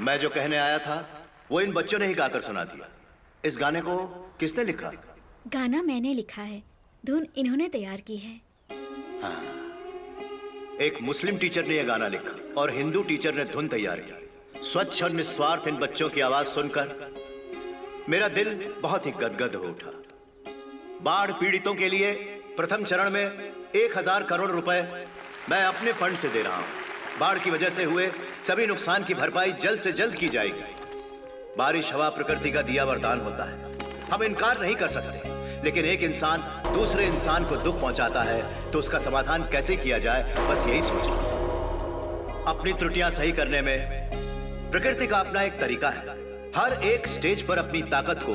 मैं जो कहने आया था वो इन बच्चों ने ही गाकर सुना दिया। इस गाने को किसने लिखा? गाना मैंने लिखा है, धुन इन्होंने तैयार की है। हाँ, एक मुस्लिम टीचर ने यह गाना लिखा और हिंदू टीचर ने धुन तैयार की। स्वच्छ और निस्वार्थ इन बच्चों की आवाज सुनकर मेरा दिल बहुत ही गदगद हो उठा। बाढ़ पीड़ितों के लिए प्रथम चरण में 1000 करोड़ रुपए मैं अपने फंड से दे रहा हूं। बाढ़ की वजह से हुए सभी नुकसान की भरपाई जल्द से जल्द की जाएगी। बारिश हवा प्रकृति का दिया वरदान होता है, हम इनकार नहीं कर सकते, लेकिन एक इंसान दूसरे इंसान को दुख पहुंचाता है तो उसका समाधान कैसे किया जाए, बस यही सोचना। अपनी त्रुटियां सही करने में प्रकृति का अपना एक तरीका है। हर एक स्टेज पर अपनी ताकत को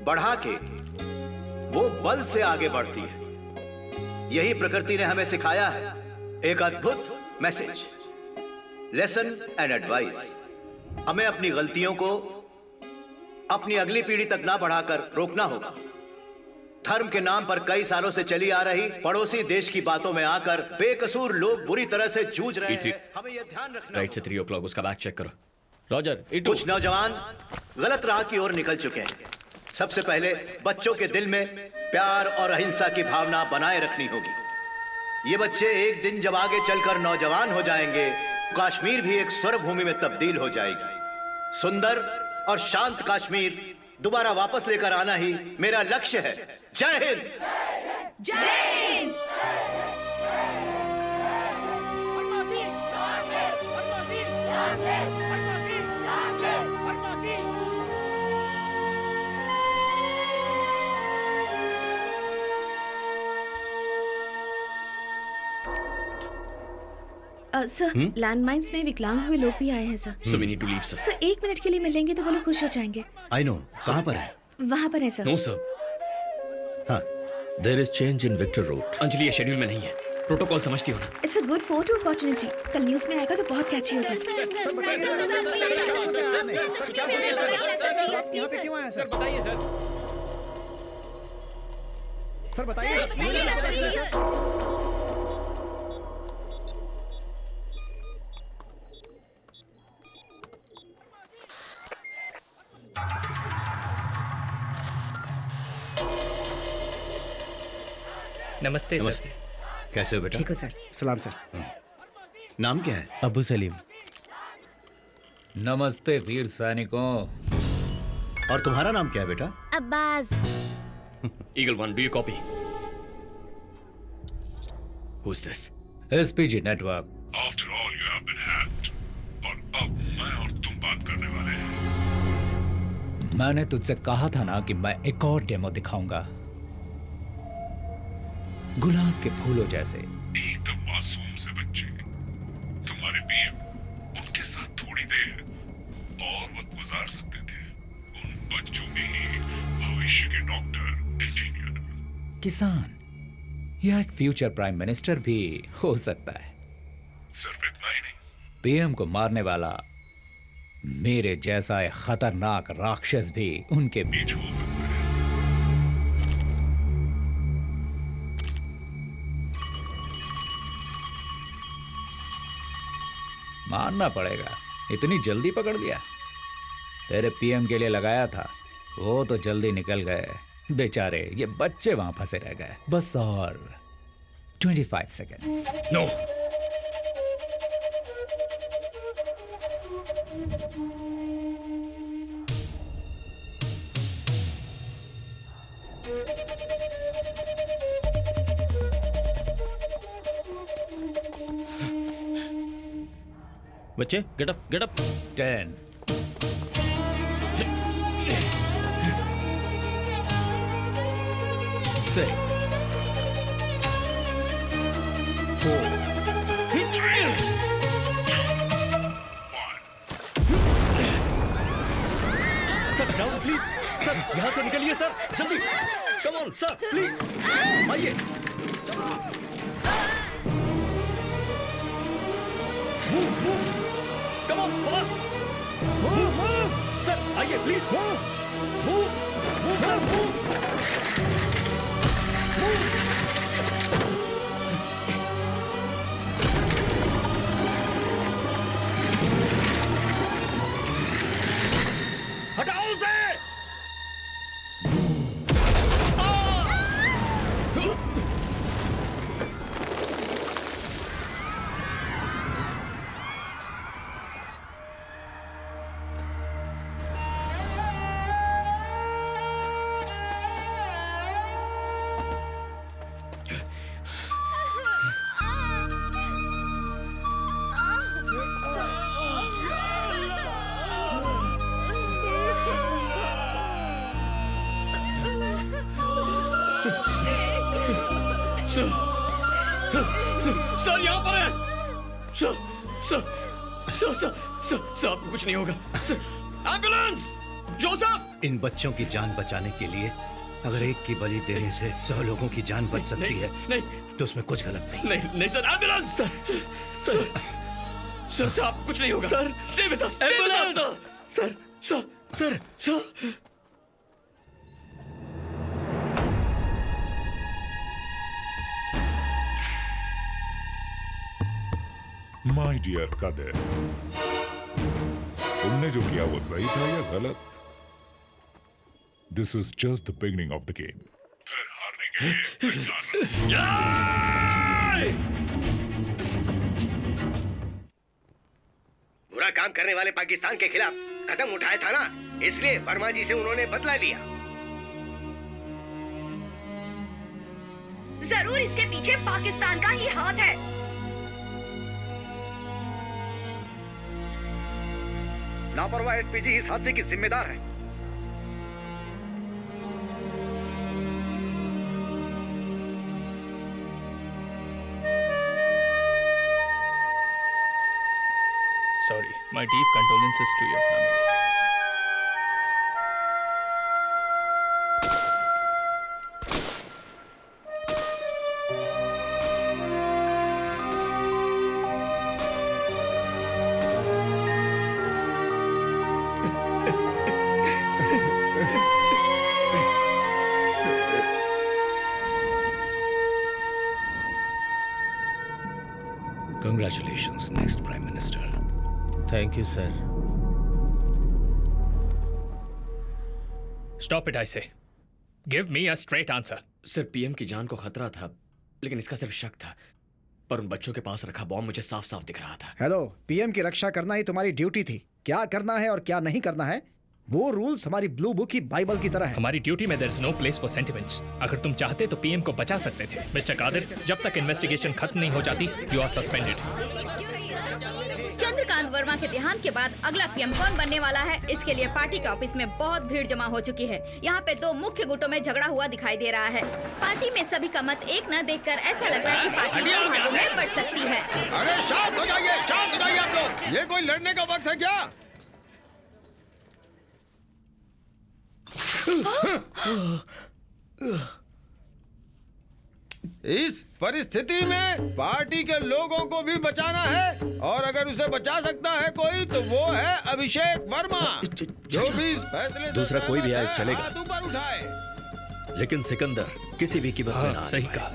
बढ़ा के वो बल से आगे बढ़ती है। यही प्रकृति ने हमें सिखाया है, एक अद्भुत मैसेज, लेसन एंड एडवाइस। हमें अपनी गलतियों को अपनी अगली पीढ़ी तक ना बढ़ाकर रोकना होगा। धर्म के नाम पर कई सालों से चली आ रही पड़ोसी देश की बातों में आकर बेकसूर लोग बुरी तरह से जूझ रहे हैं। हमें यह ध्यान रखना राइट से 3 o'clock उसका बैग चेक करो। रॉजर, कुछ नौजवान गलत राह की ओर निकल चुके हैं। सबसे पहले बच्चों के दिल में प्यार और अहिंसा की भावना बनाए रखनी होगी। ये बच्चे एक दिन जब आगे चलकर नौजवान हो जाएंगे, कश्मीर भी एक स्वर्ग भूमि में तब्दील हो जाएगी। सुंदर और शांत कश्मीर दोबारा वापस लेकर आना ही मेरा लक्ष्य है। जय हिंद। जय हिंद। सर, लैंडमाइंस में विकलांग हुए लोग भी आए हैं sir. So we need to leave, sir. Sir, 1 minute के लिए मिलेंगे तो वो लोग खुश हो जाएंगे। आई नो, कहाँ पर है? वहाँ पर है सर। No, sir. हाँ, there is change in Victor route. Anjali, ये शेड्यूल में नहीं है। प्रोटोकॉल समझती हो ना? It's a good photo opportunity. कल न्यूज़ में आएगा तो बहुत कैची होगा। सर बताइए सर। सर बताइए। नमस्ते नमस्ते। कैसे हो बेटा? ठीक हो सर। सलाम सर। नाम क्या है? अबू सलीम। नमस्ते वीर सैनिकों। और तुम्हारा नाम क्या है बेटा? Abbas. Eagle 1, do you copy? Who's this? SPG network. After all, you have been hacked. और अब मैं और तुम बात करने वाले हैं। मैंने तुझसे कहा था ना कि मैं एक और डेमो दिखाऊंगा, गुलाब के फूलों जैसे। एकदम मासूम से बच्चे। तुम्हारे पीएम उनके साथ थोड़ी देर और वक्त गुजार सकते थे। उन बच्चों में ही भविष्य के डॉक्टर, इंजीनियर, किसान या एक फ्यूचर प्राइम मिनिस्टर भी हो सकता है। सिर्फ इतना ही नहीं, पीएम को मारने वाला मेरे जैसा एक खतरनाक राक्षस भी उनके बीच हो सकता है। मानना पड़ेगा, इतनी जल्दी पकड़ लिया। तेरे पीएम के लिए लगाया था, वो तो जल्दी निकल गए बेचारे। ये बच्चे वहां फंसे रह गए। बस और 25 सेकेंड्स। No. बच्चे, get up, get up. 10 6 4 sir down please. Sir यहाँ से निकलिए सर, जल्दी। कम ऑन सर, प्लीज आइए। Move move, come on fast. Move sir, आइए please. Move move sir, move. Sir यहाँ पर है। Sir sir sir sir sir sir आपको कुछ नहीं होगा सर। एम्बुलेंस! जोसेफ! इन बच्चों की जान बचाने के लिए अगर एक की बलि देने से 100 लोगों की जान बच सकती नहीं, है नहीं तो उसमें कुछ गलत नहीं। नहीं नहीं sir, ambulance! Sir sir sir आपको कुछ नहीं होगा sir. Stay with us, ambulance! Sir sir sir sir my dear Kadar, तुमने जो किया वो सही था या गलत? This is just the beginning of the game. फिर हारने के लिए तैयार रहो। बुरा काम करने वाले पाकिस्तान के खिलाफ कदम उठाया था ना, इसलिए वर्मा जी से उन्होंने बदला लिया। जरूर इसके पीछे पाकिस्तान का ही हाथ है। लापरवाह एसपीजी इस हादसे की जिम्मेदार है। Sorry, my deep condolences to your family. Congratulations, next Prime Minister. Thank you sir. Stop it, I say. Give me a straight answer. Sir PM की जान को खतरा था, लेकिन इसका सिर्फ शक था। पर उन बच्चों के पास रखा बॉम्ब मुझे साफ साफ दिख रहा था। हेलो, पीएम की रक्षा करना ही तुम्हारी ड्यूटी थी। क्या करना है और क्या नहीं करना है वो रूल्स हमारी ब्लू बुक की बाइबल की तरह है। हमारी ड्यूटी में there is no place for sentiments. अगर तुम चाहते तो पीएम को बचा सकते थे। मिस्टर कादिर, जब तक इन्वेस्टिगेशन खत्म नहीं हो जाती, you are suspended. Chandrakant Verma के देहांत के बाद अगला पीएम कौन बनने वाला है, इसके लिए पार्टी के ऑफिस में बहुत भीड़ जमा हो चुकी है। यहाँ पे दो मुख्य गुटों में झगड़ा हुआ दिखाई दे रहा है। पार्टी में सभी का मत एक न देखकर ऐसा लग रहा है कि पार्टी दो हाथों में बढ़ सकती है। अरे शांत हो जाइए आप लोग। ये कोई लड़ने का वक्त है क्या? इस परिस्थिति में पार्टी के लोगों को भी बचाना है, और अगर उसे बचा सकता है कोई तो वो है अभिषेक वर्मा। जो भी इस फैसले से दूसरा कोई भी आए चलेगा। हाथ ऊपर उठाए। लेकिन सिकंदर किसी भी कीमत पे ना सही कहा।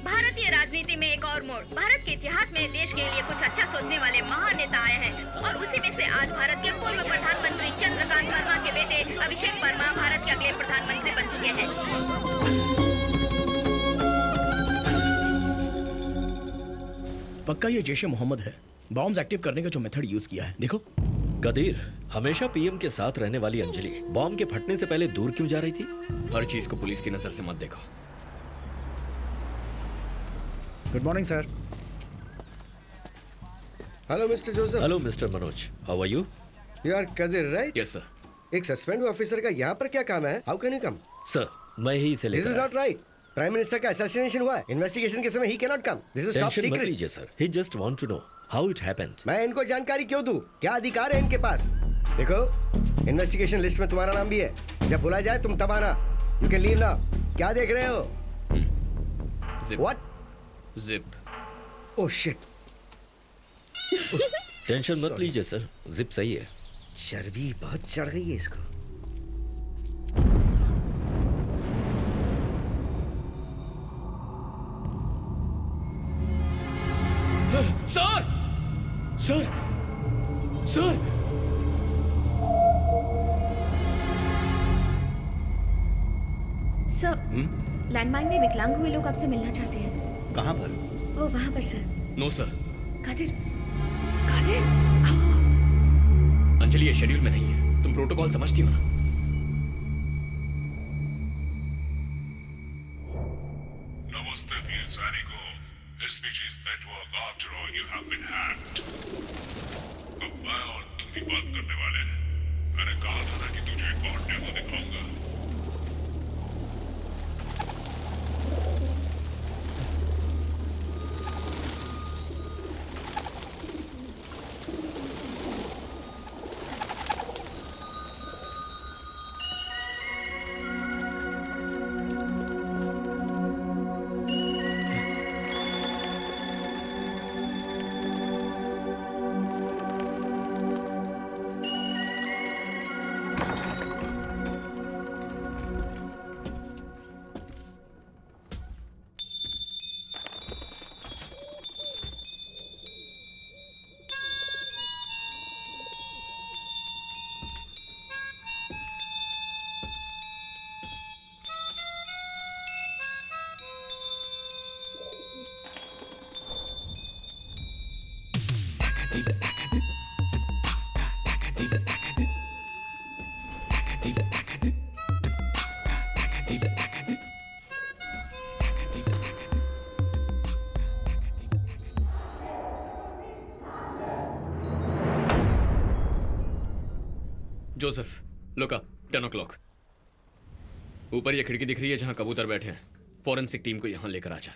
भारतीय राजनीति में एक और मोड़। भारत के इतिहास में देश के लिए कुछ अच्छा सोचने वाले महान नेता आए हैं, और उसी में से आज भारत के पूर्व प्रधानमंत्री चंद्रकांत वर्मा के बेटे अभिषेक वर्मा भारत के अगले प्रधानमंत्री बन चुके हैं। पक्का ये जैश मोहम्मद है। बॉम्ब्स एक्टिव करने का जो मेथड यूज किया है, देखो। कदीर, हमेशा पीएम के साथ रहने वाली अंजलि बॉम्ब के फटने से पहले दूर क्यों जा रही थी? हर चीज को पुलिस की नजर से मत देखो। Good morning sir. Hello Mister Joseph. Hello Mister Manoj, how are you? You are Kadir, right? Yes sir. एक सस्पेंड ऑफिसर का यहाँ पर क्या काम है? How can you come? Sir, मैं ही इसे दिस इज लेकर नॉट राइट। प्राइम मिनिस्टर का असैसिनेशन हुआ है। इन्वेस्टिगेशन के समय ही can not come. This is top tension मत सीक्रेट। लीजिए sir. He just want to know how it happened. मैं इनको जानकारी क्यों दूं? क्या अधिकार है इनके पास? देखो, इन्वेस्टिगेशन लिस्ट में तुम्हारा नाम भी है। जब बुला जाए तुम तब आना। You can leave now. क्या देख रहे हो? Zip. What? Zip. Oh shit. Tension मत लीजिए सर, जिप सही है। चर्बी बहुत चढ़ गई है इसको। Sir sir sir sir, landmine में विकलांग हुए लोग आपसे मिलना चाहते हैं। कहाँ पर? वो वहाँ पर sir. No sir. Kadir, Kadir, आओ। अंजलि ये शेड्यूल में नहीं है, तुम प्रोटोकॉल समझती हो ना? नमस्ते वीर सैनिकों। SPG's network, after all, you have been hacked. अब मैं और तुम ही बात करने वाले हैं। मैंने कहा था ना कि तुझे एक और डेमो दिखाऊंगा। Joseph, look up, 10 o'clock। ऊपर ये खिड़की दिख रही है जहां कबूतर बैठे हैं। फॉरेंसिक टीम को यहां लेकर आ जा।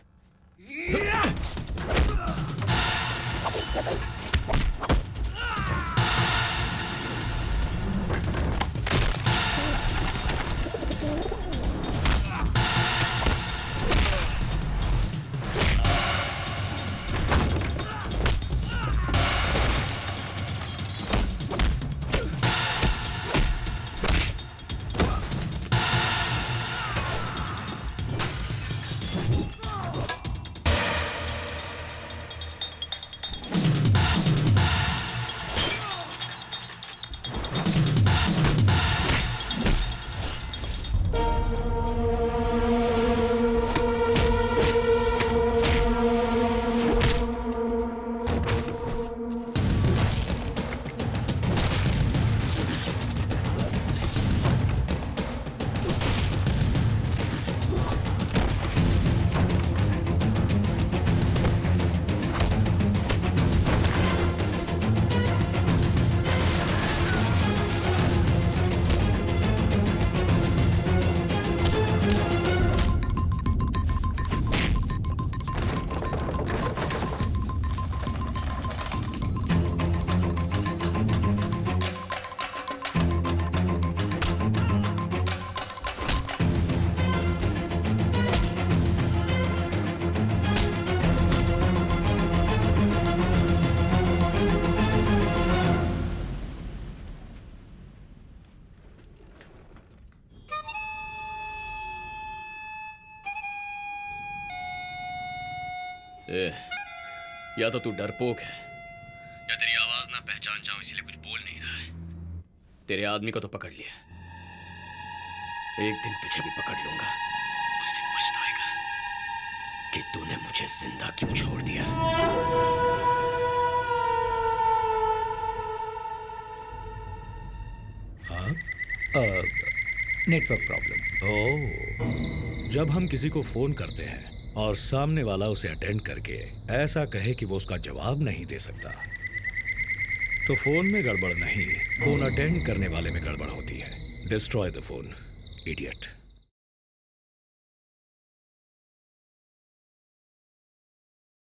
या तो तू डरपोक है या तेरी आवाज ना पहचान जाऊं इसलिए कुछ बोल नहीं रहा है। तेरे आदमी को तो पकड़ लिया, एक दिन तुझे भी पकड़ लूंगा। उस दिन पछताएगा कि तूने मुझे जिंदा क्यों छोड़ दिया। Network problem. ओह, जब हम किसी को फोन करते हैं और सामने वाला उसे अटेंड करके ऐसा कहे कि वो उसका जवाब नहीं दे सकता, तो फोन में गड़बड़ नहीं, फोन अटेंड करने वाले में गड़बड़ होती है। Destroy the phone, idiot.